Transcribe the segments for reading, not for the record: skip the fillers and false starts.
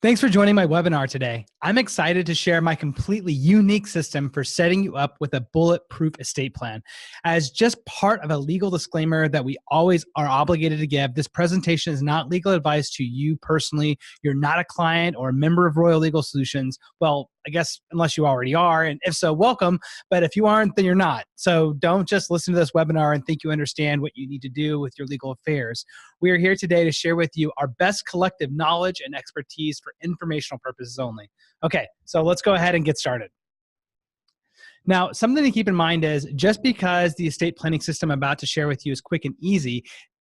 Thanks for joining my webinar today. I'm excited to share my completely unique system for setting you up with a bulletproof estate plan. As just part of a legal disclaimer that we always are obligated to give, this presentation is not legal advice to you personally. You're not a client or a member of Royal Legal Solutions. Well, I guess unless you already are, and if so, welcome. But if you aren't, then you're not. So don't just listen to this webinar and think you understand what you need to do with your legal affairs. We are here today to share with you our best collective knowledge and expertise for informational purposes only. Okay, so let's go ahead and get started. Now, something to keep in mind is just because the estate planning system I'm about to share with you is quick and easy,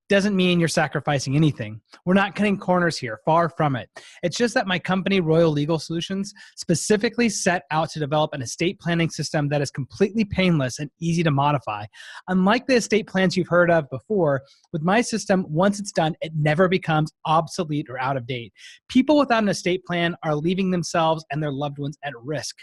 doesn't mean you're sacrificing anything. We're not cutting corners here, far from it. It's just that my company, Royal Legal Solutions, specifically set out to develop an estate planning system that is completely painless and easy to modify. Unlike the estate plans you've heard of before, with my system, once it's done, it never becomes obsolete or out of date. People without an estate plan are leaving themselves and their loved ones at risk.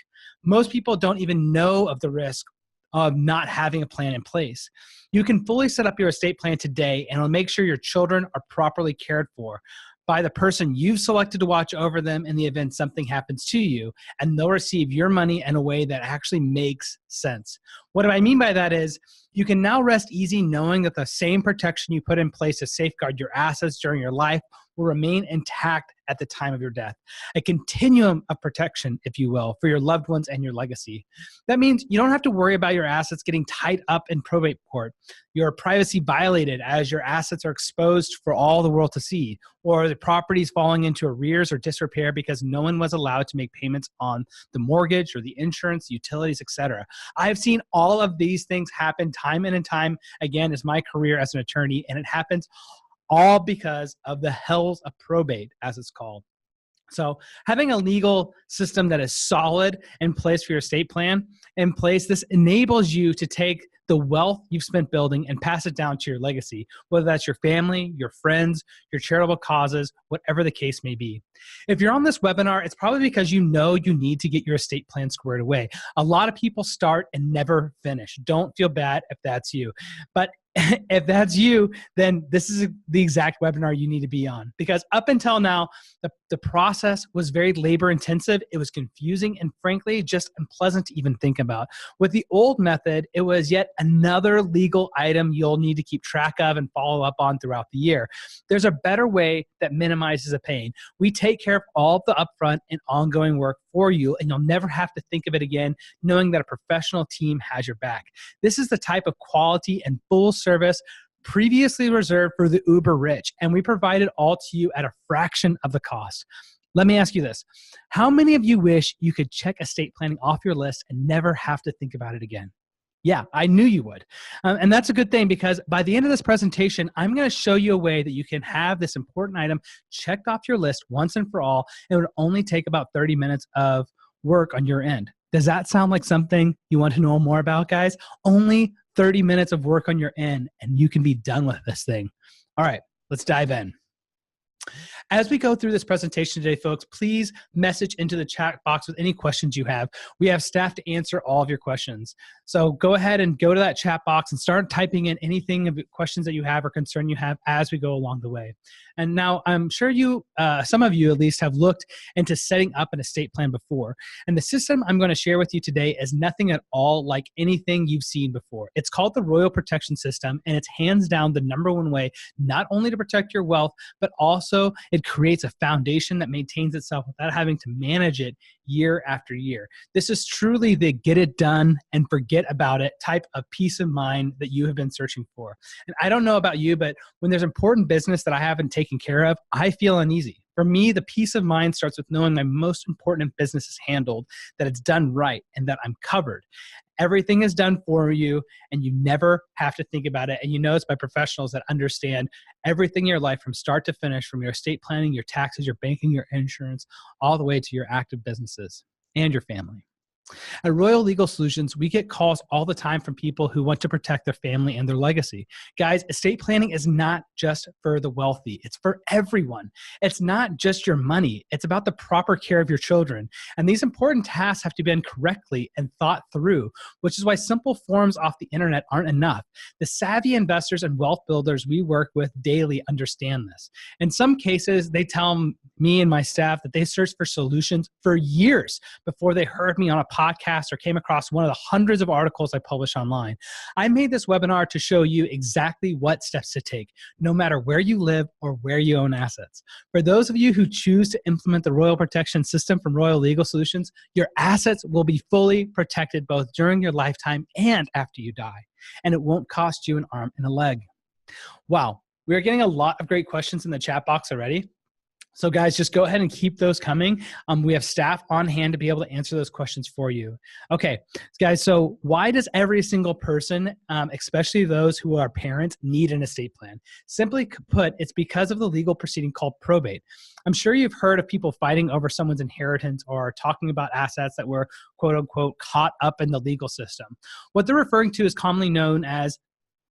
Most people don't even know of the risk of not having a plan in place. You can fully set up your estate plan today and it'll make sure your children are properly cared for by the person you've selected to watch over them in the event something happens to you, and they'll receive your money in a way that actually makes sense. What I mean by that is you can now rest easy knowing that the same protection you put in place to safeguard your assets during your life will remain intact at the time of your death. A continuum of protection, if you will, for your loved ones and your legacy. That means you don't have to worry about your assets getting tied up in probate court, your privacy violated as your assets are exposed for all the world to see, or the properties falling into arrears or disrepair because no one was allowed to make payments on the mortgage or the insurance, utilities, etc. I've seen all of these things happen time and time again as my career as an attorney, and it happens all because of the hells of probate, as it's called. So having a legal system that is solid in place for your estate plan in place, this enables you to take the wealth you've spent building and pass it down to your legacy, whether that's your family, your friends, your charitable causes, whatever the case may be. If you're on this webinar, it's probably because you know you need to get your estate plan squared away. A lot of people start and never finish. Don't feel bad if that's you. But if that's you, then this is the exact webinar you need to be on. Because up until now, the process was very labor intensive. It was confusing and frankly, just unpleasant to even think about. With the old method, it was yet another legal item you'll need to keep track of and follow up on throughout the year. There's a better way that minimizes the pain. We take care of all of the upfront and ongoing work for you, and you'll never have to think of it again, knowing that a professional team has your back. This is the type of quality and full service previously reserved for the uber rich, and we provide it all to you at a fraction of the cost. Let me ask you this. How many of you wish you could check estate planning off your list and never have to think about it again? Yeah, I knew you would. And that's a good thing, because by the end of this presentation, I'm going to show you a way that you can have this important item checked off your list once and for all. It would only take about 30 minutes of work on your end. Does that sound like something you want to know more about, guys? Only 30 minutes of work on your end, and you can be done with this thing. All right, let's dive in. As we go through this presentation today, folks, please message into the chat box with any questions you have. We have staff to answer all of your questions. So go ahead and go to that chat box and start typing in anything of questions that you have or concern you have as we go along the way. And now I'm sure you, some of you at least, have looked into setting up an estate plan before. And the system I'm going to share with you today is nothing at all like anything you've seen before. It's called the Royal Protection System, and it's hands down the #1 way not only to protect your wealth, but also it creates a foundation that maintains itself without having to manage it year after year. This is truly the get it done and forget about it type of peace of mind that you have been searching for. And I don't know about you, but when there's important business that I haven't taken care of, I feel uneasy. For me, the peace of mind starts with knowing my most important business is handled, that it's done right, and that I'm covered. Everything is done for you, and you never have to think about it. And you know it's by professionals that understand everything in your life from start to finish, from your estate planning, your taxes, your banking, your insurance, all the way to your active businesses and your family. At Royal Legal Solutions, we get calls all the time from people who want to protect their family and their legacy. Guys, estate planning is not just for the wealthy. It's for everyone. It's not just your money. It's about the proper care of your children. And these important tasks have to be done correctly and thought through, which is why simple forms off the internet aren't enough. The savvy investors and wealth builders we work with daily understand this. In some cases, they tell them me and my staff that they searched for solutions for years before they heard me on a podcast or came across one of the hundreds of articles I publish online. I made this webinar to show you exactly what steps to take, no matter where you live or where you own assets. For those of you who choose to implement the Royal Protection System from Royal Legal Solutions, your assets will be fully protected both during your lifetime and after you die, and it won't cost you an arm and a leg. Wow, we are getting a lot of great questions in the chat box already. So guys, just go ahead and keep those coming. We have staff on hand to be able to answer those questions for you. Okay, guys, so why does every single person, especially those who are parents, need an estate plan? Simply put, it's because of the legal proceeding called probate. I'm sure you've heard of people fighting over someone's inheritance or talking about assets that were quote unquote caught up in the legal system. What they're referring to is commonly known as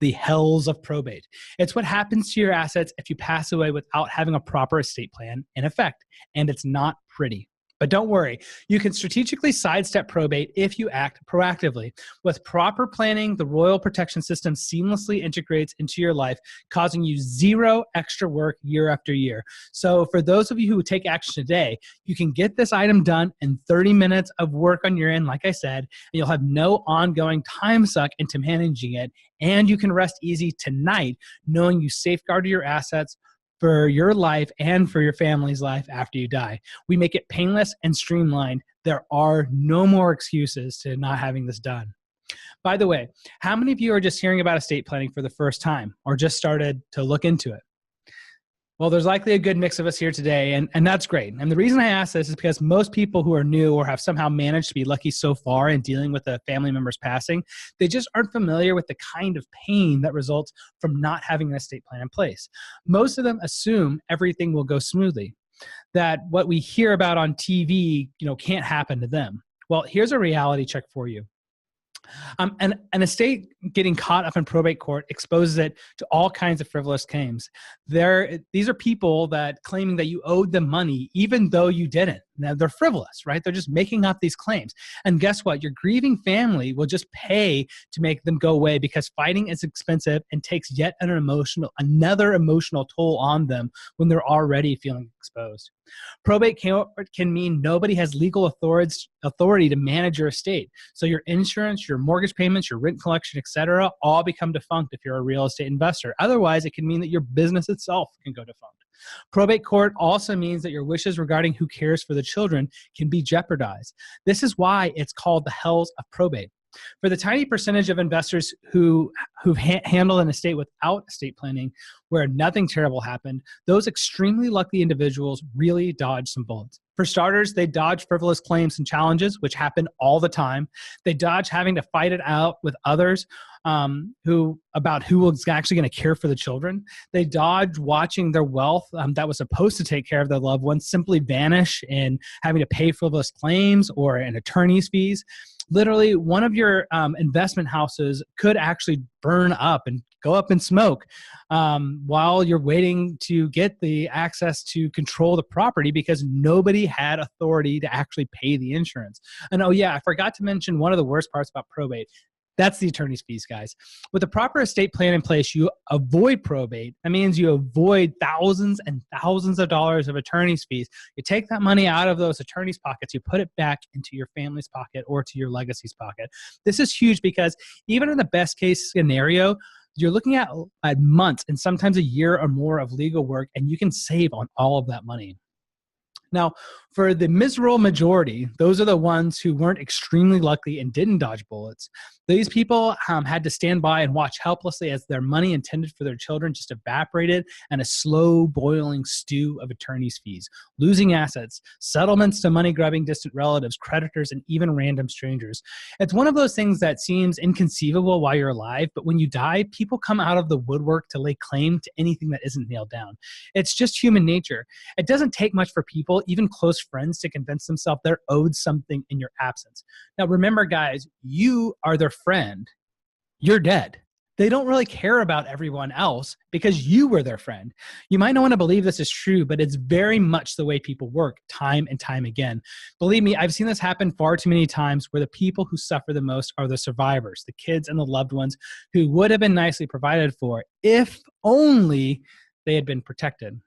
the hells of probate. It's what happens to your assets if you pass away without having a proper estate plan in effect, and it's not pretty. But don't worry, you can strategically sidestep probate if you act proactively. With proper planning, the Royal Protection System seamlessly integrates into your life, causing you zero extra work year after year. So for those of you who take action today, you can get this item done in 30 minutes of work on your end, like I said, and you'll have no ongoing time suck into managing it, and you can rest easy tonight knowing you safeguarded your assets for your life and for your family's life after you die. We make it painless and streamlined. There are no more excuses to not having this done. By the way, how many of you are just hearing about estate planning for the first time or just started to look into it? Well, there's likely a good mix of us here today, and that's great. And the reason I ask this is because most people who are new or have somehow managed to be lucky so far in dealing with a family member's passing, they just aren't familiar with the kind of pain that results from not having an estate plan in place. Most of them assume everything will go smoothly, that what we hear about on TV, can't happen to them. Well, here's a reality check for you. An estate getting caught up in probate court exposes it to all kinds of frivolous claims. These are people that claiming that you owed them money even though you didn't. Now, they're frivolous, right? They're just making up these claims. And guess what? Your grieving family will just pay to make them go away because fighting is expensive and takes yet another emotional toll on them when they're already feeling exposed. Probate can mean nobody has legal authority to manage your estate. So your insurance, your mortgage payments, your rent collection, etc., all become defunct if you're a real estate investor. Otherwise, it can mean that your business itself can go defunct. Probate court also means that your wishes regarding who cares for the children can be jeopardized. This is why it's called the hells of probate. For the tiny percentage of investors who've handled an estate without estate planning, where nothing terrible happened, those extremely lucky individuals really dodge some bullets. For starters, they dodge frivolous claims and challenges, which happen all the time. They dodge having to fight it out with others about who was actually going to care for the children. They dodge watching their wealth that was supposed to take care of their loved ones simply vanish and having to pay frivolous claims or an attorney's fees. Literally, one of your investment houses could actually burn up and go up in smoke while you're waiting to get the access to control the property because nobody had authority to actually pay the insurance. And oh yeah, I forgot to mention one of the worst parts about probate. That's the attorney's fees, guys. With a proper estate plan in place, you avoid probate. That means you avoid thousands and thousands of dollars of attorney's fees. You take that money out of those attorney's pockets, you put it back into your family's pocket or to your legacy's pocket. This is huge because even in the best case scenario, you're looking at months and sometimes a year or more of legal work, and you can save on all of that money. Now, for the miserable majority, those are the ones who weren't extremely lucky and didn't dodge bullets. These people had to stand by and watch helplessly as their money intended for their children just evaporated in a slow boiling stew of attorney's fees, losing assets, settlements to money-grubbing distant relatives, creditors, and even random strangers. It's one of those things that seems inconceivable while you're alive, but when you die, people come out of the woodwork to lay claim to anything that isn't nailed down. It's just human nature. It doesn't take much for people, even close friends, to convince themselves they're owed something in your absence. Now, remember, guys, you are their friend. You're dead. They don't really care about everyone else because you were their friend. You might not want to believe this is true, but it's very much the way people work time and time again. Believe me, I've seen this happen far too many times where the people who suffer the most are the survivors, the kids and the loved ones who would have been nicely provided for if only they had been protected.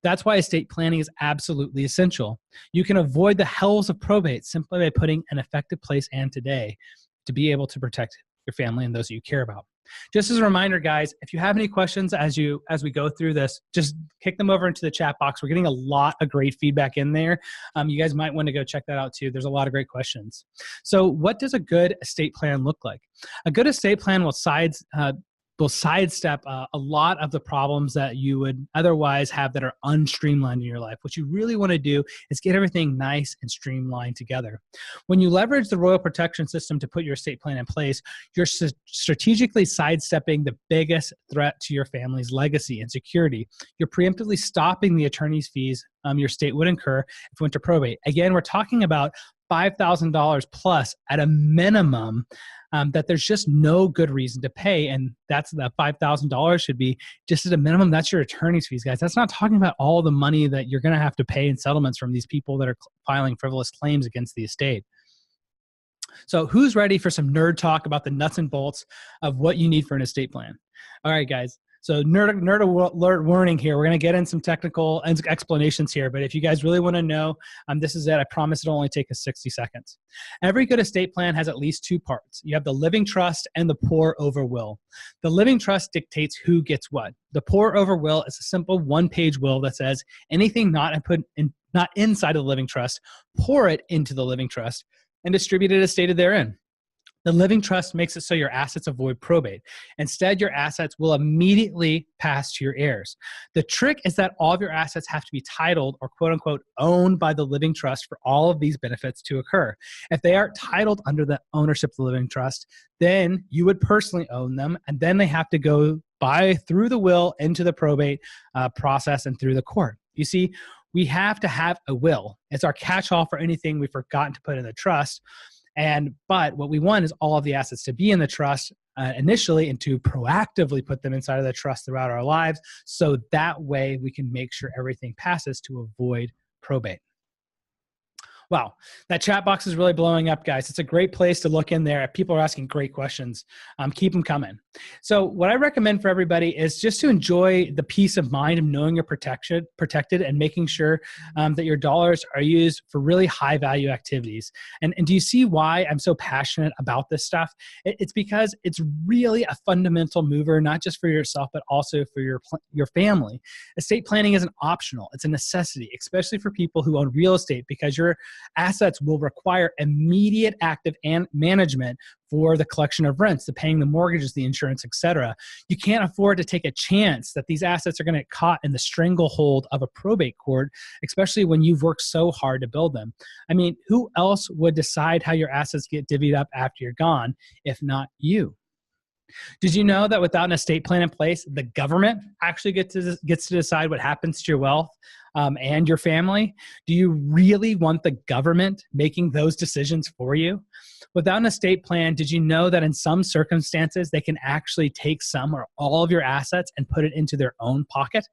That's why estate planning is absolutely essential. You can avoid the hells of probate simply by putting an effective place and today to be able to protect your family and those that you care about. Just as a reminder, guys, if you have any questions as we go through this, just kick them over into the chat box. We're getting a lot of great feedback in there. You guys might want to go check that out too. There's a lot of great questions. So what does a good estate plan look like? A good estate plan will sidestep a lot of the problems that you would otherwise have that are unstreamlined in your life. What you really want to do is get everything nice and streamlined together. When you leverage the Royal Protection System to put your estate plan in place, you're strategically sidestepping the biggest threat to your family's legacy and security. You're preemptively stopping the attorney's fees your estate would incur if it went to probate. Again, we're talking about $5,000 plus at a minimum that there's just no good reason to pay. And that's that $5,000 should be just at a minimum. That's your attorney's fees, guys. That's not talking about all the money that you're going to have to pay in settlements from these people that are filing frivolous claims against the estate. So who's ready for some nerd talk about the nuts and bolts of what you need for an estate plan? All right, guys. So nerd alert warning here. We're going to get in some technical explanations here, but if you guys really want to know, this is it. I promise it'll only take us 60 seconds. Every good estate plan has at least two parts. You have the living trust and the pour over will. The living trust dictates who gets what. The pour over will is a simple one-page will that says anything not inside of the living trust, pour it into the living trust and distribute it as stated therein. The living trust makes it so your assets avoid probate. Instead, your assets will immediately pass to your heirs. The trick is that all of your assets have to be titled or quote unquote owned by the living trust for all of these benefits to occur. If they aren't titled under the ownership of the living trust, then you would personally own them, and then they have to go through the will into the probate process and through the court. You see, we have to have a will. It's our catch-all for anything we've forgotten to put in the trust. But what we want is all of the assets to be in the trust initially and to proactively put them inside of the trust throughout our lives. So that way we can make sure everything passes to avoid probate. Wow, that chat box is really blowing up, guys. It's a great place to look in there. People are asking great questions. Keep them coming. So what I recommend for everybody is just to enjoy the peace of mind of knowing you're protected and making sure that your dollars are used for really high value activities. And do you see why I'm so passionate about this stuff? It's because it's really a fundamental mover, not just for yourself, but also for your family. Estate planning isn't optional. It's a necessity, especially for people who own real estate, because your assets will require immediate active and management for the collection of rents, the paying the mortgages, the insurance, etc. You can't afford to take a chance that these assets are going to get caught in the stranglehold of a probate court, especially when you've worked so hard to build them. I mean, who else would decide how your assets get divvied up after you're gone if not you? Did you know that without an estate plan in place, the government actually gets to decide what happens to your wealth and your family? Do you really want the government making those decisions for you? Without an estate plan, did you know that in some circumstances, they can actually take some or all of your assets and put it into their own pocket?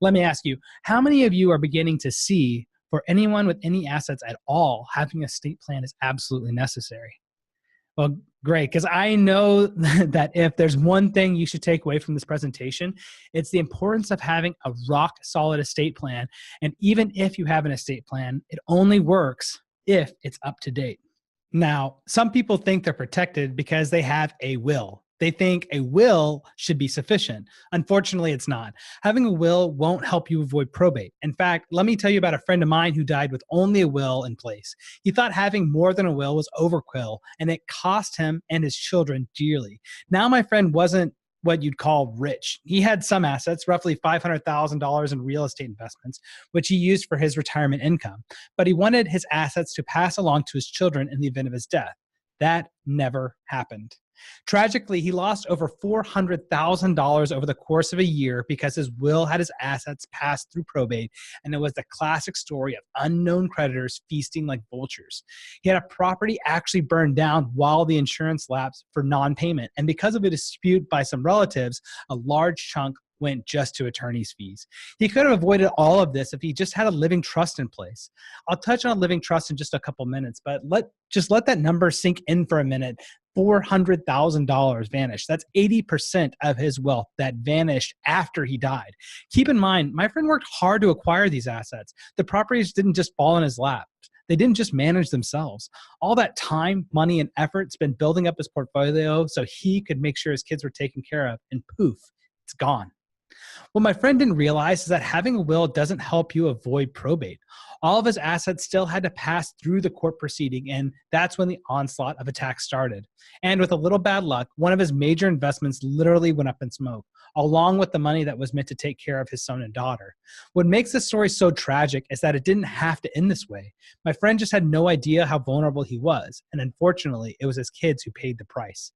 Let me ask you, how many of you are beginning to see for anyone with any assets at all, having an estate plan is absolutely necessary? Well, great, because I know that if there's one thing you should take away from this presentation, it's the importance of having a rock-solid estate plan. And even if you have an estate plan, it only works if it's up to date. Now, some people think they're protected because they have a will. They think a will should be sufficient. Unfortunately, it's not. Having a will won't help you avoid probate. In fact, let me tell you about a friend of mine who died with only a will in place. He thought having more than a will was overkill, and it cost him and his children dearly. Now, my friend wasn't what you'd call rich. He had some assets, roughly $500,000 in real estate investments, which he used for his retirement income. But he wanted his assets to pass along to his children in the event of his death. That never happened. Tragically, he lost over $400,000 over the course of a year because his will had his assets passed through probate, and it was the classic story of unknown creditors feasting like vultures. He had a property actually burned down while the insurance lapsed for non-payment, and because of a dispute by some relatives, a large chunk went just to attorney's fees. He could have avoided all of this if he just had a living trust in place. I'll touch on a living trust in just a couple minutes, but let that number sink in for a minute. $400,000 vanished. That's 80% of his wealth that vanished after he died. Keep in mind, my friend worked hard to acquire these assets. The properties didn't just fall in his lap. They didn't just manage themselves. All that time, money, and effort's been building up his portfolio so he could make sure his kids were taken care of, and poof, it's gone. What my friend didn't realize is that having a will doesn't help you avoid probate. All of his assets still had to pass through the court proceeding, and that's when the onslaught of attacks started. And with a little bad luck, one of his major investments literally went up in smoke, along with the money that was meant to take care of his son and daughter. What makes this story so tragic is that it didn't have to end this way. My friend just had no idea how vulnerable he was, and unfortunately, it was his kids who paid the price.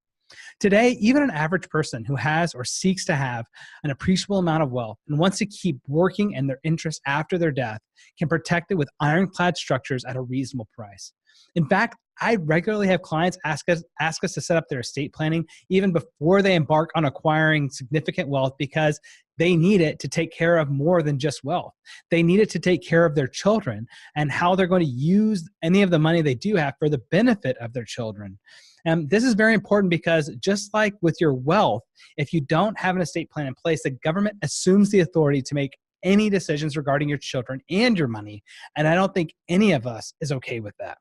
Today, even an average person who has or seeks to have an appreciable amount of wealth and wants to keep working in their interest after their death can protect it with ironclad structures at a reasonable price. In fact, I regularly have clients ask us to set up their estate planning even before they embark on acquiring significant wealth because they need it to take care of more than just wealth. They need it to take care of their children and how they're going to use any of the money they do have for the benefit of their children. And this is very important because just like with your wealth, if you don't have an estate plan in place, the government assumes the authority to make any decisions regarding your children and your money. And I don't think any of us is okay with that.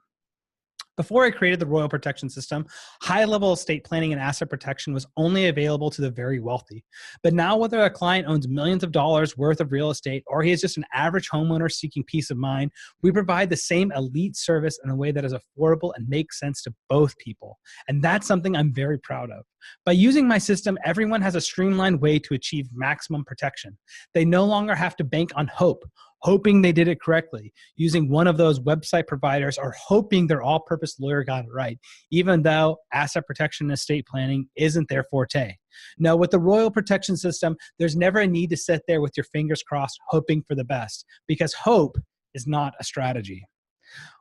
Before I created the Royal Protection System, high-level estate planning and asset protection was only available to the very wealthy. But now, whether a client owns millions of dollars worth of real estate or he is just an average homeowner seeking peace of mind, we provide the same elite service in a way that is affordable and makes sense to both people. And that's something I'm very proud of. By using my system, everyone has a streamlined way to achieve maximum protection. They no longer have to bank on hope, hoping they did it correctly, using one of those website providers, or hoping their all-purpose lawyer got it right, even though asset protection and estate planning isn't their forte. No, with the Royal Protection System, there's never a need to sit there with your fingers crossed, hoping for the best, because hope is not a strategy.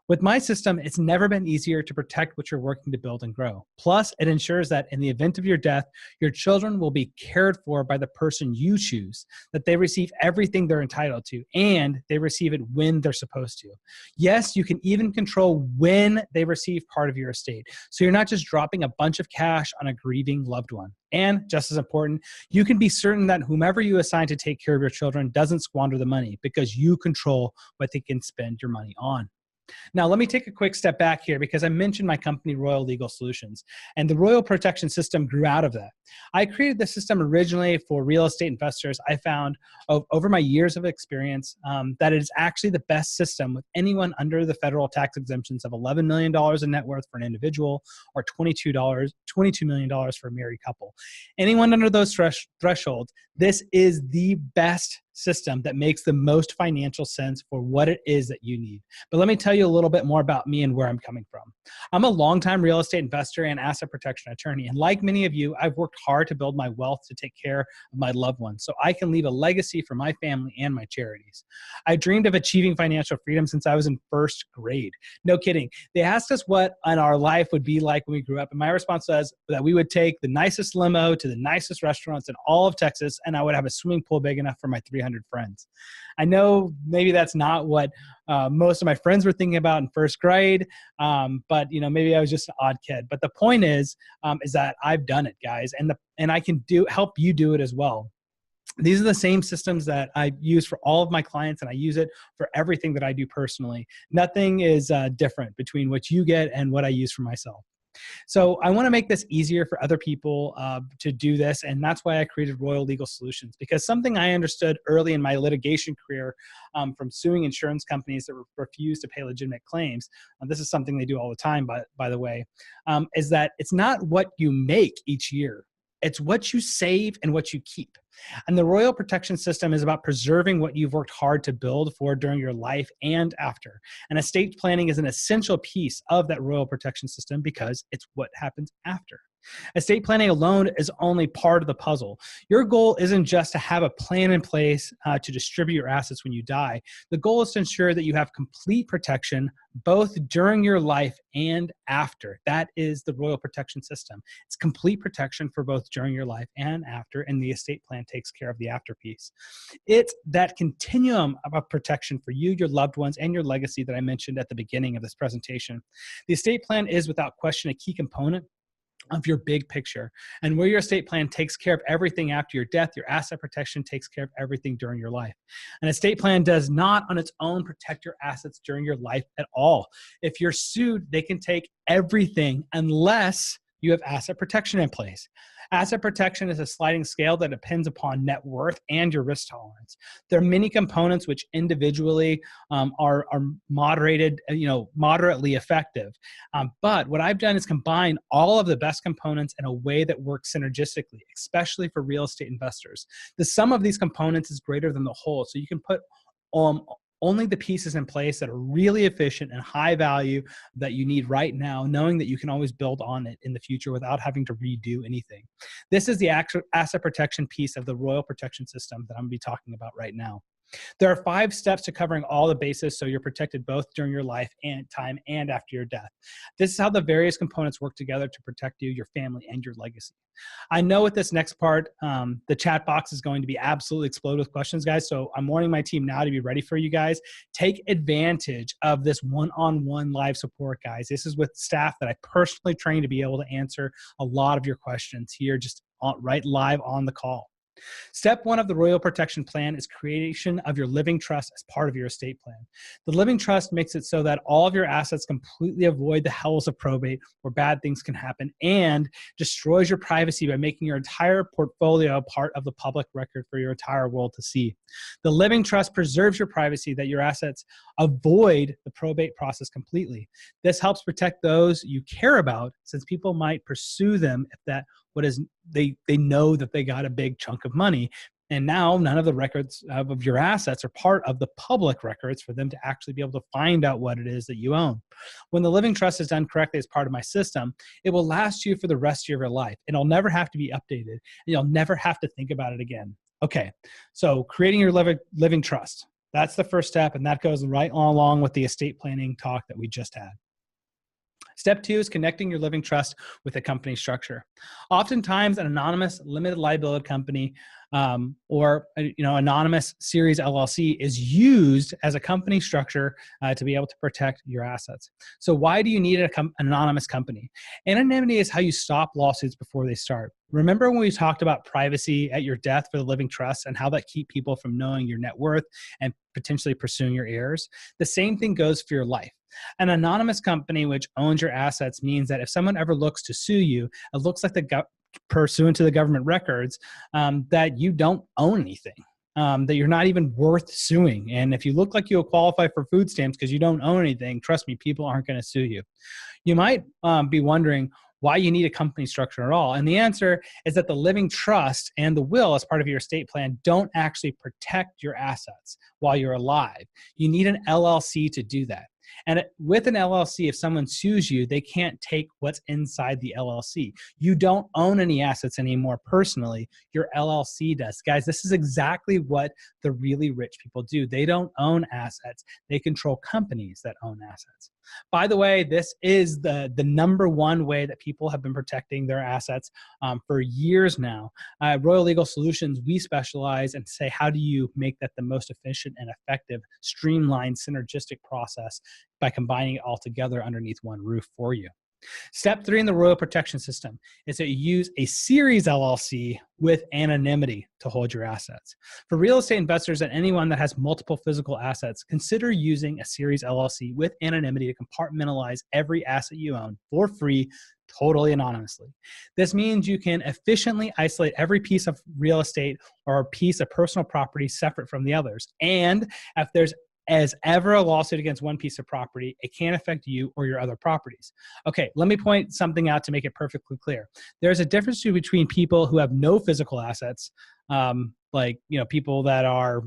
With my system, it's never been easier to protect what you're working to build and grow. Plus, it ensures that in the event of your death, your children will be cared for by the person you choose, that they receive everything they're entitled to, and they receive it when they're supposed to. Yes, you can even control when they receive part of your estate, so you're not just dropping a bunch of cash on a grieving loved one. And just as important, you can be certain that whomever you assign to take care of your children doesn't squander the money because you control what they can spend your money on. Now, let me take a quick step back here because I mentioned my company, Royal Legal Solutions, and the Royal Protection System grew out of that. I created the system originally for real estate investors. I found over my years of experience that it is actually the best system with anyone under the federal tax exemptions of $11 million in net worth for an individual or $22 million for a married couple. Anyone under those thresholds, this is the best system that makes the most financial sense for what it is that you need. But let me tell you a little bit more about me and where I'm coming from. I'm a longtime real estate investor and asset protection attorney. And like many of you, I've worked hard to build my wealth to take care of my loved ones so I can leave a legacy for my family and my charities. I dreamed of achieving financial freedom since I was in first grade. No kidding. They asked us what our life would be like when we grew up. And my response was that we would take the nicest limo to the nicest restaurants in all of Texas, and I would have a swimming pool big enough for my 300 friends. I know maybe that's not what most of my friends were thinking about in first grade, but maybe I was just an odd kid. But the point is that I've done it, guys, and I can help you do it as well. These are the same systems that I use for all of my clients, and I use it for everything that I do personally. Nothing is different between what you get and what I use for myself. So I want to make this easier for other people to do this, and that's why I created Royal Legal Solutions, because something I understood early in my litigation career from suing insurance companies that refuse to pay legitimate claims, this is something they do all the time, by the way, is that it's not what you make each year. It's what you save and what you keep. And the Royal Protection System is about preserving what you've worked hard to build for during your life and after. And estate planning is an essential piece of that Royal Protection System because it's what happens after. Estate planning alone is only part of the puzzle. Your goal isn't just to have a plan in place to distribute your assets when you die. The goal is to ensure that you have complete protection both during your life and after. That is the Royal Protection System. It's complete protection for both during your life and after, and the estate plan takes care of the after piece. It's that continuum of protection for you, your loved ones, and your legacy that I mentioned at the beginning of this presentation. The estate plan is without question a key component of your big picture. And where your estate plan takes care of everything after your death, your asset protection takes care of everything during your life. An estate plan does not on its own protect your assets during your life at all. If you're sued, they can take everything unless you have asset protection in place. Asset protection is a sliding scale that depends upon net worth and your risk tolerance. There are many components which individually are moderately effective. But what I've done is combine all of the best components in a way that works synergistically, especially for real estate investors. The sum of these components is greater than the whole, so you can put only the pieces in place that are really efficient and high value that you need right now, knowing that you can always build on it in the future without having to redo anything. This is the actual asset protection piece of the Royal Protection System that I'm going to be talking about right now. There are 5 steps to covering all the bases so you're protected both during your life and time and after your death. This is how the various components work together to protect you, your family, and your legacy. I know with this next part, the chat box is going to be absolutely explode with questions, guys. So I'm warning my team now to be ready for you guys. Take advantage of this one-on-one live support, guys. This is with staff that I personally trained to be able to answer a lot of your questions here just right live on the call. Step 1 of the Royal Protection Plan is creation of your living trust as part of your estate plan. The living trust makes it so that all of your assets completely avoid the hells of probate where bad things can happen and destroys your privacy by making your entire portfolio part of the public record for your entire world to see. The living trust preserves your privacy that your assets avoid the probate process completely. This helps protect those you care about since people might pursue them if that they know that they got a big chunk of money, and now none of the records of your assets are part of the public records for them to actually be able to find out what it is that you own. When the living trust is done correctly as part of my system, it will last you for the rest of your life. It'll never have to be updated, and you'll never have to think about it again. Okay, so creating your living trust. That's the first step, and that goes right along with the estate planning talk that we just had. Step 2 is connecting your living trust with a company structure. Oftentimes, an anonymous limited liability company or anonymous series LLC is used as a company structure to be able to protect your assets. So why do you need an anonymous company? Anonymity is how you stop lawsuits before they start. Remember when we talked about privacy at your death for the living trust and how that keep people from knowing your net worth and potentially pursuing your heirs? The same thing goes for your life. An anonymous company which owns your assets means that if someone ever looks to sue you, it looks like pursuant to the government records that you don't own anything, that you're not even worth suing. And if you look like you'll qualify for food stamps because you don't own anything, trust me, people aren't going to sue you. You might be wondering why you need a company structure at all. And the answer is that the living trust and the will as part of your estate plan don't actually protect your assets while you're alive. You need an LLC to do that. And with an LLC, if someone sues you, they can't take what's inside the LLC. You don't own any assets anymore personally. Your LLC does. Guys, this is exactly what the really rich people do. They don't own assets. They control companies that own assets. By the way, this is the number one way that people have been protecting their assets for years now. Royal Legal Solutions, we specialize and say, how do you make that the most efficient and effective, streamlined, synergistic process by combining it all together underneath one roof for you. Step 3 in the Royal Protection System is that you use a series LLC with anonymity to hold your assets. For real estate investors and anyone that has multiple physical assets, consider using a series LLC with anonymity to compartmentalize every asset you own for free, totally anonymously. This means you can efficiently isolate every piece of real estate or a piece of personal property separate from the others. And if there's ever a lawsuit against one piece of property, it can't affect you or your other properties. Okay, let me point something out to make it perfectly clear. There's a difference between people who have no physical assets, people that are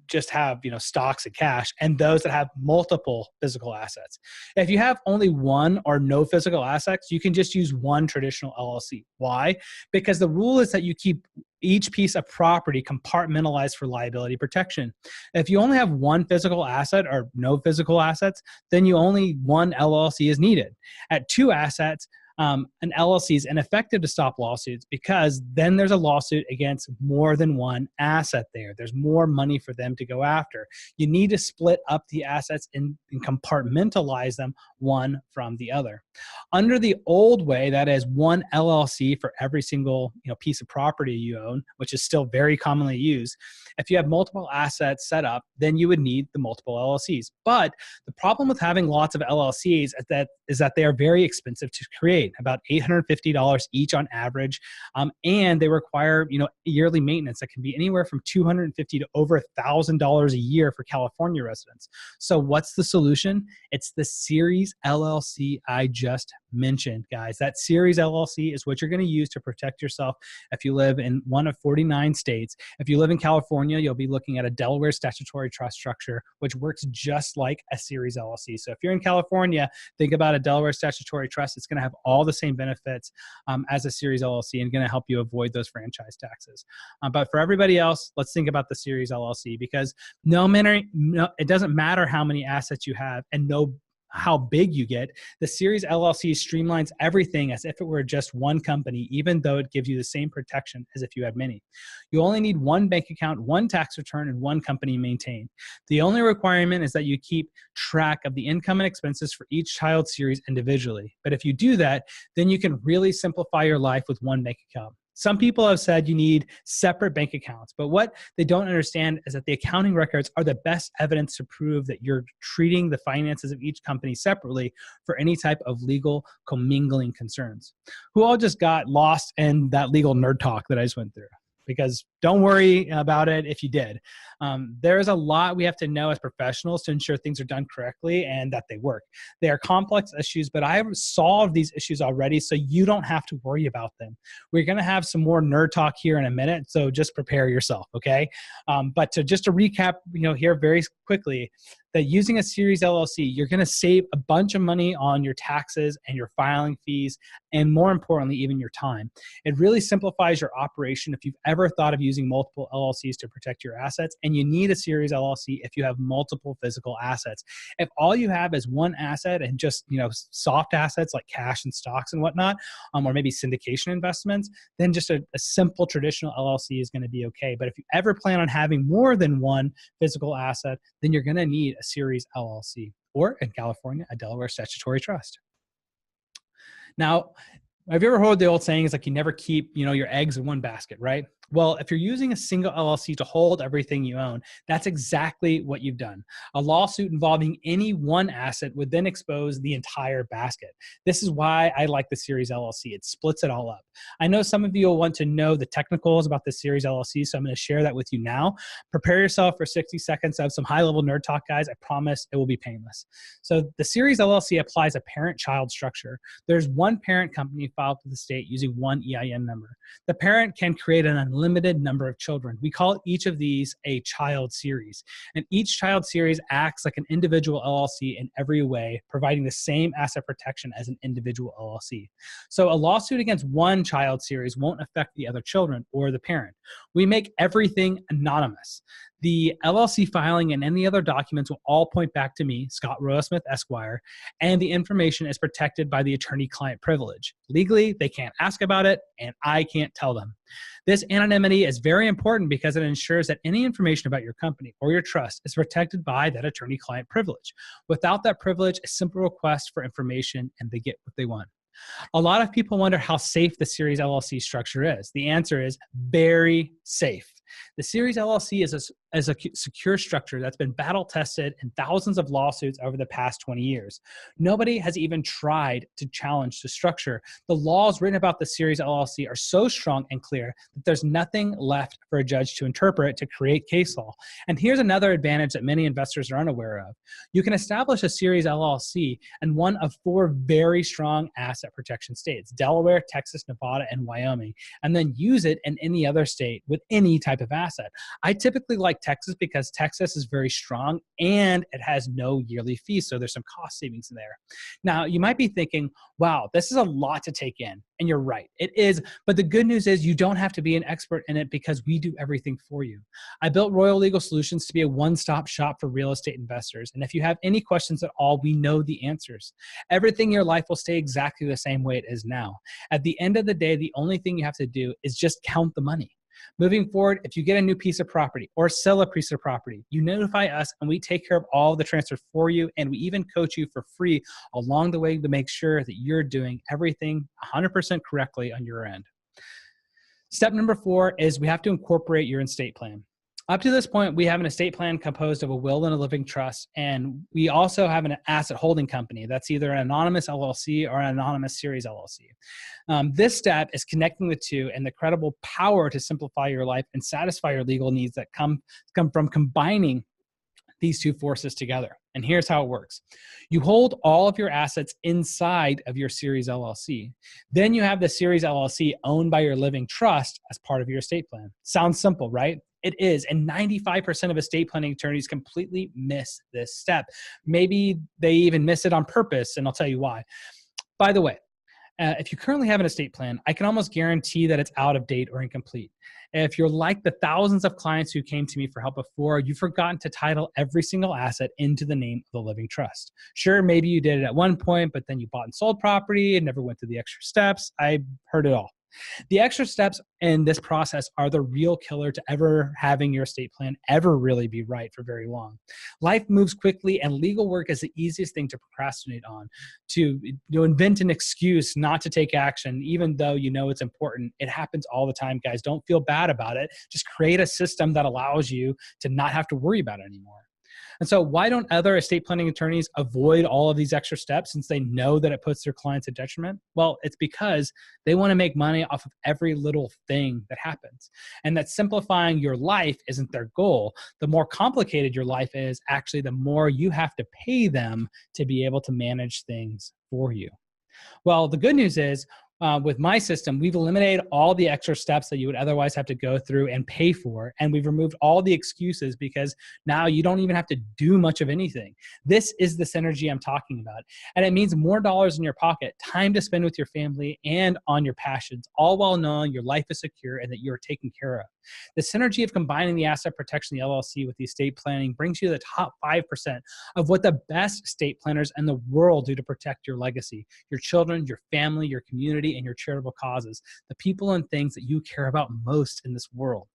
just have stocks and cash, and those that have multiple physical assets. If you have only one or no physical assets, you can just use one traditional LLC. Why? Because the rule is that you keep each piece of property compartmentalized for liability protection. If you only have one physical asset or no physical assets, then only one LLC is needed. At 2 assets, an LLC is ineffective to stop lawsuits because then there's a lawsuit against more than one asset there. There's more money for them to go after. You need to split up the assets and compartmentalize them one from the other. Under the old way, that is one LLC for every single piece of property you own, which is still very commonly used. If you have multiple assets set up, then you would need the multiple LLCs. But the problem with having lots of LLCs is that they are very expensive to create, about $850 each on average, and they require yearly maintenance that can be anywhere from $250 to over $1,000 a year for California residents. So what's the solution? It's the Series LLC I just mentioned, guys. That Series LLC is what you're going to use to protect yourself if you live in one of 49 states. If you live in California, you'll be looking at a Delaware statutory trust structure, which works just like a Series LLC. So if you're in California, think about a Delaware statutory trust. It's going to have all the same benefits as a Series LLC and going to help you avoid those franchise taxes. But for everybody else, let's think about the Series LLC, because it doesn't matter how many assets you have and how big you get. The Series LLC streamlines everything as if it were just one company, even though it gives you the same protection as if you had many. You only need one bank account, one tax return, and one company maintained. The only requirement is that you keep track of the income and expenses for each child series individually. But if you do that, then you can really simplify your life with one bank account. Some people have said you need separate bank accounts, but what they don't understand is that the accounting records are the best evidence to prove that you're treating the finances of each company separately for any type of legal commingling concerns. Who all just got lost in that legal nerd talk that I just went through? Because don't worry about it if you did. There is a lot we have to know as professionals to ensure things are done correctly and that they work. They are complex issues, but I have solved these issues already, so you don't have to worry about them. We're going to have some more nerd talk here in a minute, so just prepare yourself, okay? But to recap, here very quickly, that using a Series LLC, you're going to save a bunch of money on your taxes and your filing fees, and more importantly, even your time. It really simplifies your operation if you've ever thought of using multiple LLCs to protect your assets, and you need a Series LLC if you have multiple physical assets. If all you have is one asset and just soft assets like cash and stocks and whatnot, or maybe syndication investments, then just a simple traditional LLC is going to be okay. But if you ever plan on having more than one physical asset, then you're going to need a Series LLC, or in California, a Delaware statutory trust. Now, have you ever heard the old saying, it's like you never keep, your eggs in one basket, right? Well, if you're using a single LLC to hold everything you own, that's exactly what you've done. A lawsuit involving any one asset would then expose the entire basket. This is why I like the Series LLC. It splits it all up. I know some of you will want to know the technicals about the Series LLC, so I'm going to share that with you now. Prepare yourself for 60 seconds of some high-level nerd talk, guys. I promise it will be painless. So the Series LLC applies a parent-child structure. There's one parent company filed with the state using one EIN number. The parent can create an unlimited number of children. We call each of these a child series. And each child series acts like an individual LLC in every way, providing the same asset protection as an individual LLC. So a lawsuit against one child series won't affect the other children or the parent. We make everything anonymous. The LLC filing and any other documents will all point back to me, Scott Royal-Smith, Esquire, and the information is protected by the attorney-client privilege. Legally, they can't ask about it, and I can't tell them. This anonymity is very important because it ensures that any information about your company or your trust is protected by that attorney-client privilege. Without that privilege, a simple request for information and they get what they want. A lot of people wonder how safe the Series LLC structure is. The answer is very safe. The Series LLC is a secure structure that's been battle tested in thousands of lawsuits over the past 20 years. Nobody has even tried to challenge the structure. The laws written about the Series LLC are so strong and clear that there's nothing left for a judge to interpret to create case law. And here's another advantage that many investors are unaware of. You can establish a Series LLC in one of 4 very strong asset protection states: Delaware, Texas, Nevada, and Wyoming, and then use it in any other state with any type of asset. I typically like Texas because Texas is very strong and it has no yearly fee. So there's some cost savings in there. Now, you might be thinking, wow, this is a lot to take in. And you're right, it is. But the good news is you don't have to be an expert in it because we do everything for you. I built Royal Legal Solutions to be a one-stop shop for real estate investors. And if you have any questions at all, we know the answers. Everything in your life will stay exactly the same way it is now. At the end of the day, the only thing you have to do is just count the money. Moving forward, if you get a new piece of property or sell a piece of property, you notify us and we take care of all the transfers for you. And we even coach you for free along the way to make sure that you're doing everything 100% correctly on your end. Step number 4 is we have to incorporate your estate plan. Up to this point, we have an estate plan composed of a will and a living trust, and we also have an asset holding company that's either an anonymous LLC or an anonymous series LLC. This step is connecting the two and the credible power to simplify your life and satisfy your legal needs that come from combining these two forces together. And here's how it works. You hold all of your assets inside of your series LLC. Then you have the series LLC owned by your living trust as part of your estate plan. Sounds simple, right? It is, and 95% of estate planning attorneys completely miss this step. Maybe they even miss it on purpose, and I'll tell you why. By the way, if you currently have an estate plan, I can almost guarantee that it's out of date or incomplete. If you're like the thousands of clients who came to me for help before, you've forgotten to title every single asset into the name of the living trust. Sure, maybe you did it at one point, but then you bought and sold property and never went through the extra steps. I heard it all. The extra steps in this process are the real killer to ever having your estate plan ever really be right for very long. Life moves quickly and legal work is the easiest thing to procrastinate on. To invent an excuse not to take action, even though you know it's important. It happens all the time, guys. Don't feel bad about it. Just create a system that allows you to not have to worry about it anymore. And so why don't other estate planning attorneys avoid all of these extra steps since they know that it puts their clients at detriment? Well, it's because they want to make money off of every little thing that happens. And that simplifying your life isn't their goal. The more complicated your life is, actually, the more you have to pay them to be able to manage things for you. Well, the good news is, with my system, we've eliminated all the extra steps that you would otherwise have to go through and pay for. And we've removed all the excuses because now you don't even have to do much of anything. This is the synergy I'm talking about. And it means more dollars in your pocket, time to spend with your family and on your passions, all while knowing your life is secure and that you're taken care of. The synergy of combining the asset protection, the LLC, with the estate planning brings you to the top 5% of what the best estate planners in the world do to protect your legacy, your children, your family, your community, and your charitable causes, the people and things that you care about most in this world.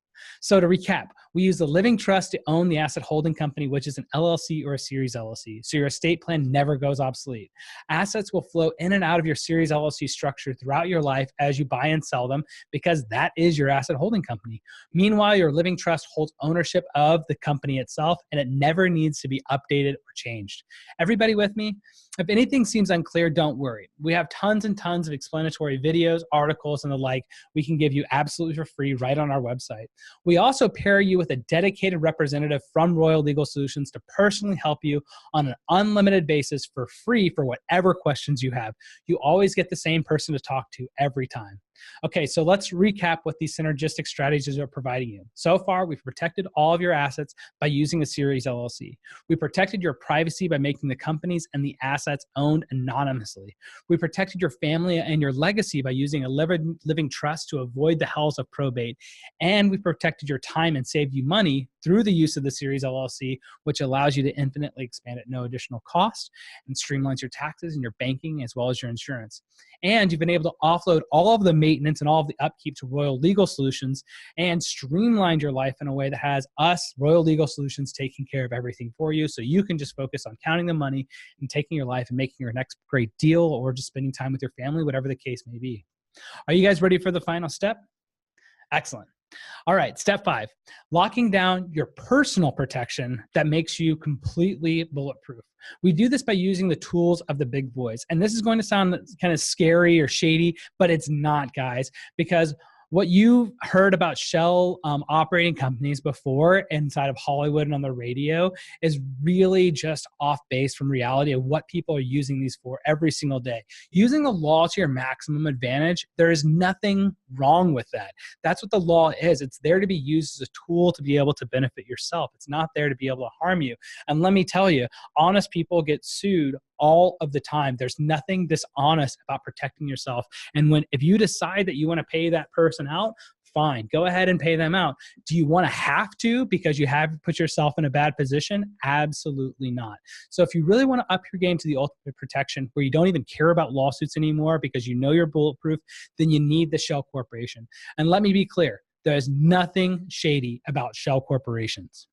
So to recap, we use the living trust to own the asset holding company, which is an LLC or a series LLC. So your estate plan never goes obsolete. Assets will flow in and out of your series LLC structure throughout your life as you buy and sell them, because that is your asset holding company. Meanwhile, your living trust holds ownership of the company itself, and it never needs to be updated or changed. Everybody with me? If anything seems unclear, don't worry. We have tons and tons of explanatory videos, articles, and the like we can give you absolutely for free right on our website. We also pair you with a dedicated representative from Royal Legal Solutions to personally help you on an unlimited basis for free for whatever questions you have. You always get the same person to talk to every time. Okay, so let's recap what these synergistic strategies are providing you. So far, we've protected all of your assets by using a series LLC. We protected your privacy by making the companies and the assets owned anonymously. We protected your family and your legacy by using a living trust to avoid the hells of probate. And we protected your time and saved you money through the use of the series LLC, which allows you to infinitely expand at no additional cost and streamlines your taxes and your banking as well as your insurance. And you've been able to offload all of the maintenance and all of the upkeep to Royal Legal Solutions and streamlined your life in a way that has us, Royal Legal Solutions, taking care of everything for you, so you can just focus on counting the money and taking your life and making your next great deal, or just spending time with your family, whatever the case may be. Are you guys ready for the final step? Excellent. All right, step 5, locking down your personal protection that makes you completely bulletproof. We do this by using the tools of the big boys. And this is going to sound kind of scary or shady, but it's not, guys, because What you've heard about shell operating companies before inside of Hollywood and on the radio is really just off base from reality of what people are using these for every single day. Using the law to your maximum advantage, there is nothing wrong with that. That's what the law is. It's there to be used as a tool to be able to benefit yourself. It's not there to be able to harm you. And let me tell you, honest people get sued all of the time. There's nothing dishonest about protecting yourself. And if you decide that you want to pay that person out, fine, go ahead and pay them out. Do you want to have to because you have put yourself in a bad position? Absolutely not. So if you really want to up your game to the ultimate protection where you don't even care about lawsuits anymore because you know you're bulletproof, then you need the shell corporation. And let me be clear, there's nothing shady about shell corporations.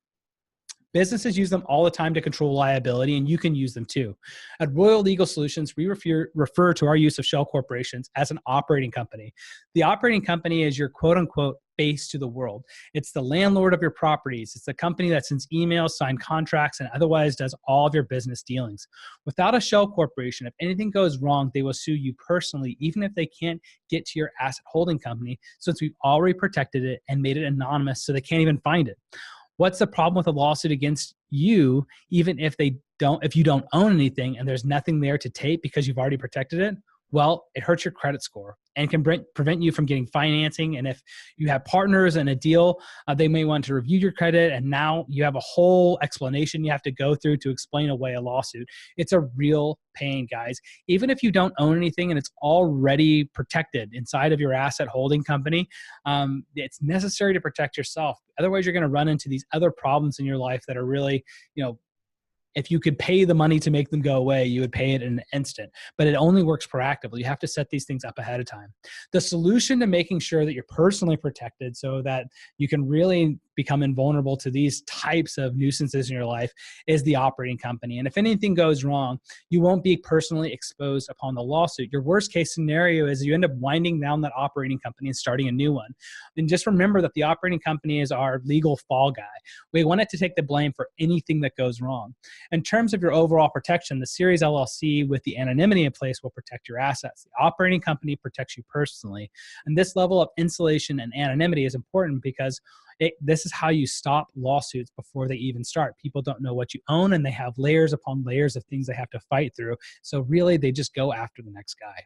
Businesses use them all the time to control liability, and you can use them too. At Royal Legal Solutions, we refer to our use of shell corporations as an operating company. The operating company is your quote-unquote face to the world. It's the landlord of your properties. It's the company that sends emails, signs contracts, and otherwise does all of your business dealings. Without a shell corporation, if anything goes wrong, they will sue you personally, even if they can't get to your asset holding company, since we've already protected it and made it anonymous so they can't even find it. What's the problem with a lawsuit against you, even if you don't own anything and there's nothing there to take because you've already protected it? Well, it hurts your credit score and can prevent you from getting financing. And if you have partners in a deal, they may want to review your credit. And now you have a whole explanation you have to go through to explain away a lawsuit. It's a real pain, guys. Even if you don't own anything and it's already protected inside of your asset holding company, it's necessary to protect yourself. Otherwise, you're going to run into these other problems in your life that are really, if you could pay the money to make them go away, you would pay it in an instant. But it only works proactively. You have to set these things up ahead of time. The solution to making sure that you're personally protected so that you can really become invulnerable to these types of nuisances in your life is the operating company. And if anything goes wrong, you won't be personally exposed upon the lawsuit. Your worst case scenario is you end up winding down that operating company and starting a new one. And just remember that the operating company is our legal fall guy. We want it to take the blame for anything that goes wrong. In terms of your overall protection, the Series LLC with the anonymity in place will protect your assets. The operating company protects you personally. And this level of insulation and anonymity is important because this is how you stop lawsuits before they even start. People don't know what you own, and they have layers upon layers of things they have to fight through. So really, they just go after the next guy.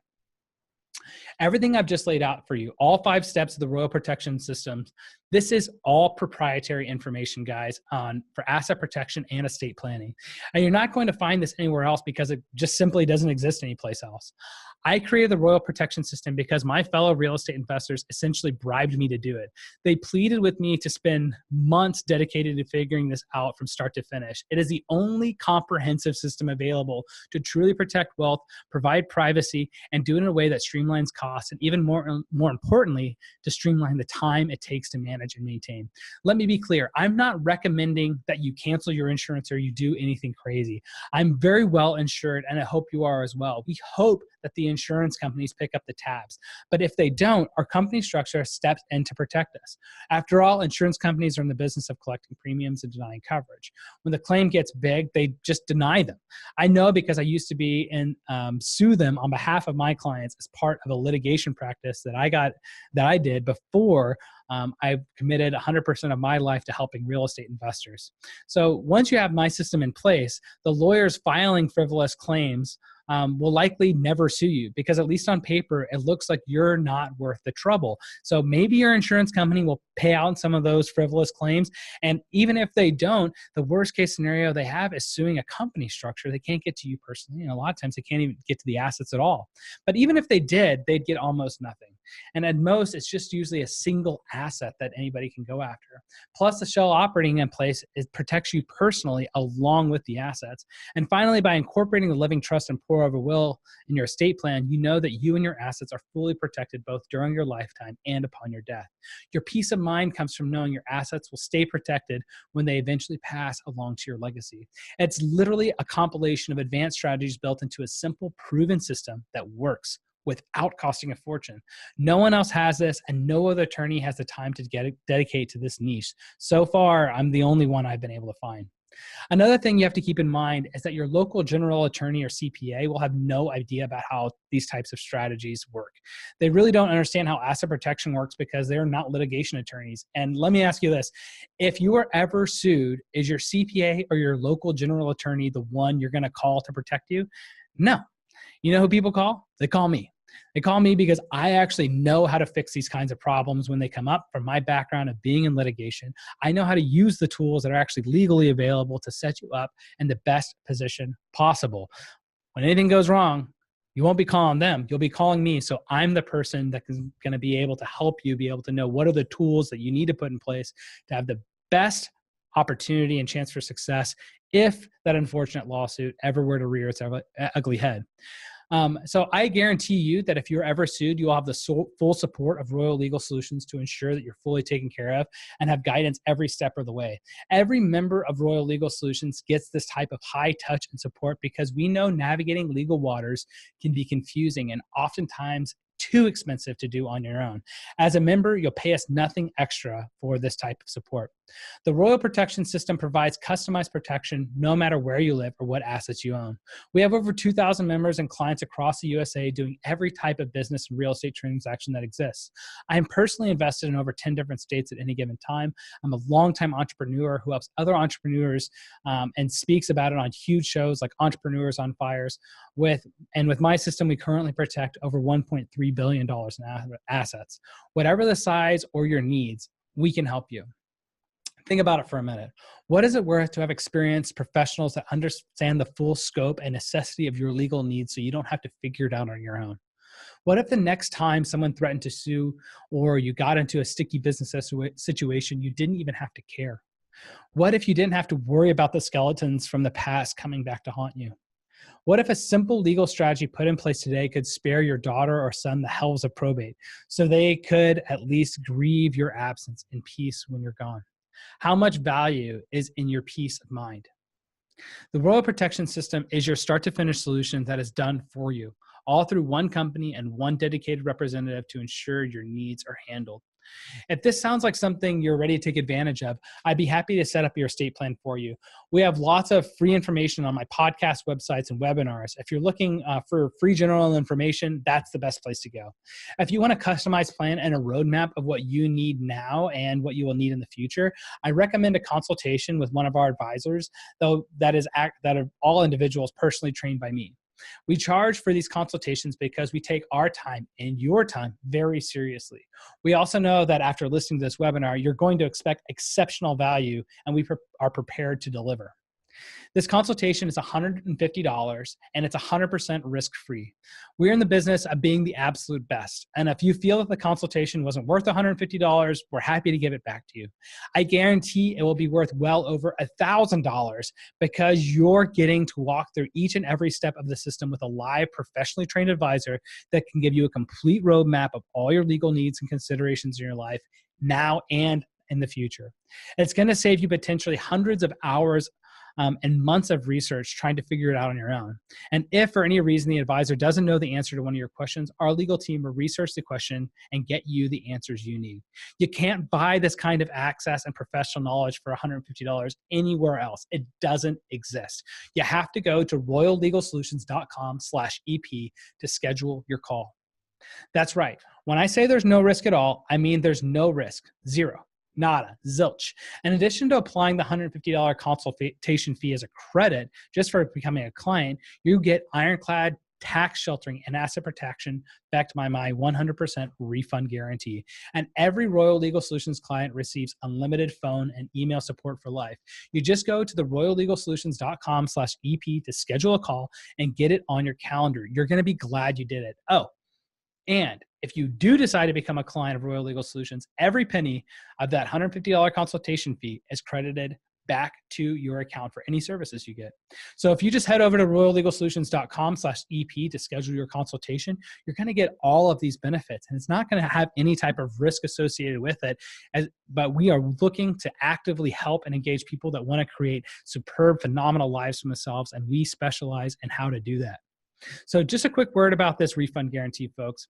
Everything I've just laid out for you, all 5 steps of the Royal Protection Systems, this is all proprietary information, guys, for asset protection and estate planning. And you're not going to find this anywhere else because it just simply doesn't exist anyplace else. I created the Royal Protection System because my fellow real estate investors essentially bribed me to do it. They pleaded with me to spend months dedicated to figuring this out from start to finish. It is the only comprehensive system available to truly protect wealth, provide privacy, and do it in a way that streamlines costs, and even more importantly, to streamline the time it takes to manage and maintain. Let me be clear. I'm not recommending that you cancel your insurance or you do anything crazy. I'm very well insured, and I hope you are as well. We hope that the insurance companies pick up the tabs. But if they don't, our company structure steps in to protect us. After all, insurance companies are in the business of collecting premiums and denying coverage. When the claim gets big, they just deny them. I know because I used to be sue them on behalf of my clients as part of a litigation practice that I did before I committed 100% of my life to helping real estate investors. So once you have my system in place, the lawyers filing frivolous claims will likely never sue you because at least on paper, it looks like you're not worth the trouble. So maybe your insurance company will pay out some of those frivolous claims. And even if they don't, the worst case scenario they have is suing a company structure. They can't get to you personally. And a lot of times they can't even get to the assets at all. But even if they did, they'd get almost nothing. And at most, it's just usually a single asset that anybody can go after. Plus, the shell operating in place, it protects you personally along with the assets. And finally, by incorporating the living trust and pour over will in your estate plan, you know that you and your assets are fully protected both during your lifetime and upon your death. Your peace of mind comes from knowing your assets will stay protected when they eventually pass along to your legacy. It's literally a compilation of advanced strategies built into a simple, proven system that works without costing a fortune. No one else has this, and no other attorney has the time to dedicate to this niche. So far, I'm the only one I've been able to find. Another thing you have to keep in mind is that your local general attorney or CPA will have no idea about how these types of strategies work. They really don't understand how asset protection works because they're not litigation attorneys. And let me ask you this. If you are ever sued, is your CPA or your local general attorney the one you're going to call to protect you? No. You know who people call? They call me. They call me because I actually know how to fix these kinds of problems when they come up from my background of being in litigation. I know how to use the tools that are actually legally available to set you up in the best position possible. When anything goes wrong, you won't be calling them. You'll be calling me. So I'm the person that is going to be able to help you be able to know what are the tools that you need to put in place to have the best opportunity and chance for success if that unfortunate lawsuit ever were to rear its ugly head. So I guarantee you that if you're ever sued, you will have the full support of Royal Legal Solutions to ensure that you're fully taken care of and have guidance every step of the way. Every member of Royal Legal Solutions gets this type of high touch and support because we know navigating legal waters can be confusing and oftentimes too expensive to do on your own. As a member, you'll pay us nothing extra for this type of support. The Royal Protection System provides customized protection no matter where you live or what assets you own. We have over 2,000 members and clients across the USA doing every type of business and real estate transaction that exists. I am personally invested in over 10 different states at any given time. I'm a longtime entrepreneur who helps other entrepreneurs and speaks about it on huge shows like Entrepreneurs on Fires. With my system, we currently protect over $1.3 billion in assets. Whatever the size or your needs, we can help you. Think about it for a minute. What is it worth to have experienced professionals that understand the full scope and necessity of your legal needs so you don't have to figure it out on your own? What if the next time someone threatened to sue or you got into a sticky business situation, you didn't even have to care? What if you didn't have to worry about the skeletons from the past coming back to haunt you? What if a simple legal strategy put in place today could spare your daughter or son the hells of probate so they could at least grieve your absence in peace when you're gone? How much value is in your peace of mind? The Royal Protection System is your start-to-finish solution that is done for you, all through one company and one dedicated representative to ensure your needs are handled. If this sounds like something you're ready to take advantage of, I'd be happy to set up your estate plan for you. We have lots of free information on my podcast websites and webinars. If you're looking for free general information, that's the best place to go. If you want a customized plan and a roadmap of what you need now and what you will need in the future, I recommend a consultation with one of our advisors, though that are all individuals personally trained by me. We charge for these consultations because we take our time and your time very seriously. We also know that after listening to this webinar, you're going to expect exceptional value, and we are prepared to deliver. This consultation is $150 and it's 100% risk-free. We're in the business of being the absolute best. And if you feel that the consultation wasn't worth $150, we're happy to give it back to you. I guarantee it will be worth well over $1,000 because you're getting to walk through each and every step of the system with a live, professionally trained advisor that can give you a complete roadmap of all your legal needs and considerations in your life now and in the future. It's going to save you potentially hundreds of hours and months of research trying to figure it out on your own. And if for any reason the advisor doesn't know the answer to one of your questions, our legal team will research the question and get you the answers you need. You can't buy this kind of access and professional knowledge for $150 anywhere else. It doesn't exist. You have to go to royallegalsolutions.com/EP to schedule your call. That's right. When I say there's no risk at all, I mean there's no risk. Zero. Nada, zilch. In addition to applying the $150 consultation fee as a credit just for becoming a client, you get ironclad tax sheltering and asset protection backed by my 100% refund guarantee. And every Royal Legal Solutions client receives unlimited phone and email support for life. You just go to the royallegalsolutions.com/EP to schedule a call and get it on your calendar. You're going to be glad you did it. Oh, and if you do decide to become a client of Royal Legal Solutions, every penny of that $150 consultation fee is credited back to your account for any services you get. So if you just head over to royallegalsolutions.com/EP to schedule your consultation, you're going to get all of these benefits, and it's not going to have any type of risk associated with it. But we are looking to actively help and engage people that want to create superb, phenomenal lives for themselves, and we specialize in how to do that. So just a quick word about this refund guarantee, folks.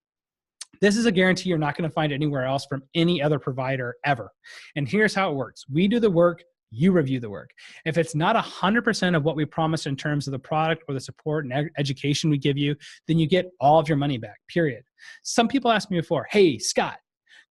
This is a guarantee you're not going to find anywhere else from any other provider ever. And here's how it works. We do the work, you review the work. If it's not 100% of what we promised in terms of the product or the support and education we give you, then you get all of your money back, period. Some people ask me before, hey, Scott,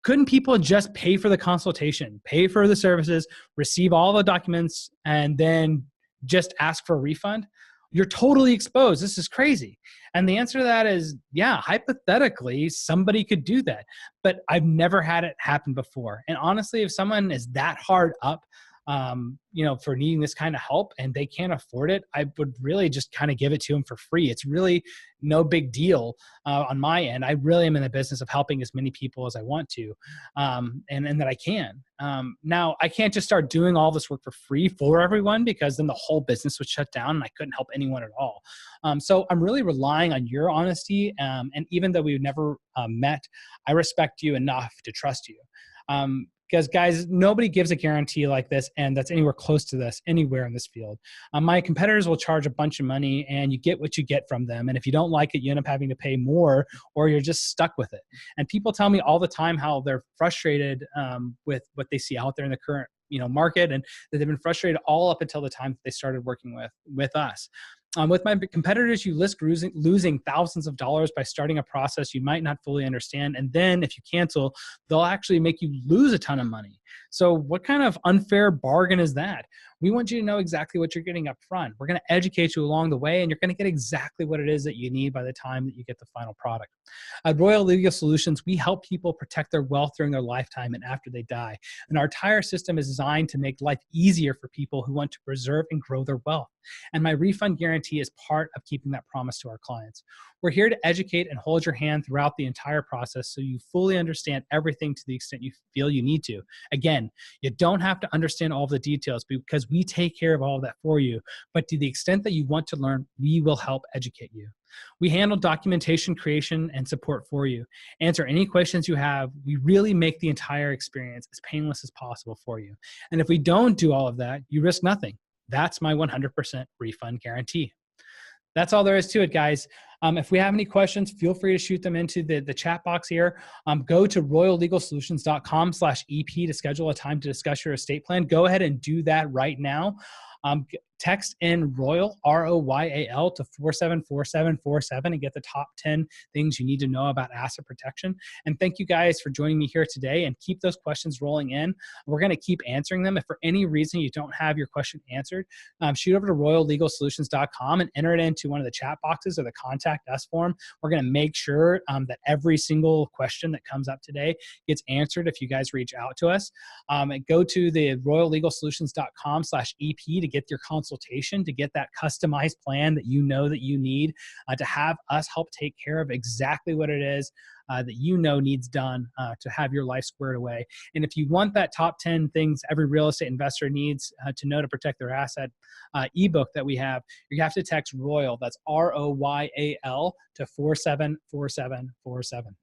couldn't people just pay for the consultation, pay for the services, receive all the documents, and then just ask for a refund? You're totally exposed. This is crazy. And the answer to that is, yeah, hypothetically, somebody could do that. But I've never had it happen before. And honestly, if someone is that hard up, for needing this kind of help and they can't afford it, I would really just kind of give it to them for free. It's really no big deal on my end. I really am in the business of helping as many people as I want to, and that I can. Now, I can't just start doing all this work for free for everyone, because then the whole business would shut down and I couldn't help anyone at all. So I'm really relying on your honesty. And even though we've never met, I respect you enough to trust you. Because guys, nobody gives a guarantee like this and that's anywhere close to this anywhere in this field. My competitors will charge a bunch of money and you get what you get from them. And if you don't like it, you end up having to pay more, or you're just stuck with it. And people tell me all the time how they're frustrated with what they see out there in the current market, and that they've been frustrated all up until the time that they started working with us. With my competitors, you risk losing thousands of dollars by starting a process you might not fully understand. And then if you cancel, they'll actually make you lose a ton of money. So what kind of unfair bargain is that? We want you to know exactly what you're getting up front. We're going to educate you along the way, and you're going to get exactly what it is that you need by the time that you get the final product. At Royal Legal Solutions, we help people protect their wealth during their lifetime and after they die. And our entire system is designed to make life easier for people who want to preserve and grow their wealth. And my refund guarantee is part of keeping that promise to our clients. We're here to educate and hold your hand throughout the entire process so you fully understand everything to the extent you feel you need to. Again, you don't have to understand all the details because we take care of all of that for you. But to the extent that you want to learn, we will help educate you. We handle documentation creation and support for you, answer any questions you have. We really make the entire experience as painless as possible for you. And if we don't do all of that, you risk nothing. That's my 100% refund guarantee. That's all there is to it, guys. If we have any questions, feel free to shoot them into the chat box here. Go to royallegalsolutions.com/EP to schedule a time to discuss your estate plan. Go ahead and do that right now. Text in Royal, ROYAL, to 474747 and get the top 10 things you need to know about asset protection. And thank you guys for joining me here today, and keep those questions rolling in. We're going to keep answering them. If for any reason you don't have your question answered, shoot over to royallegalsolutions.com and enter it into one of the chat boxes or the contact us form. We're going to make sure that every single question that comes up today gets answered if you guys reach out to us. And go to the royallegalsolutions.com/EP to get your consultation, to get that customized plan that you know that you need, to have us help take care of exactly what it is that you know needs done to have your life squared away. And if you want that top 10 things every real estate investor needs to know to protect their asset ebook that we have, you have to text Royal, that's ROYAL, to 474747.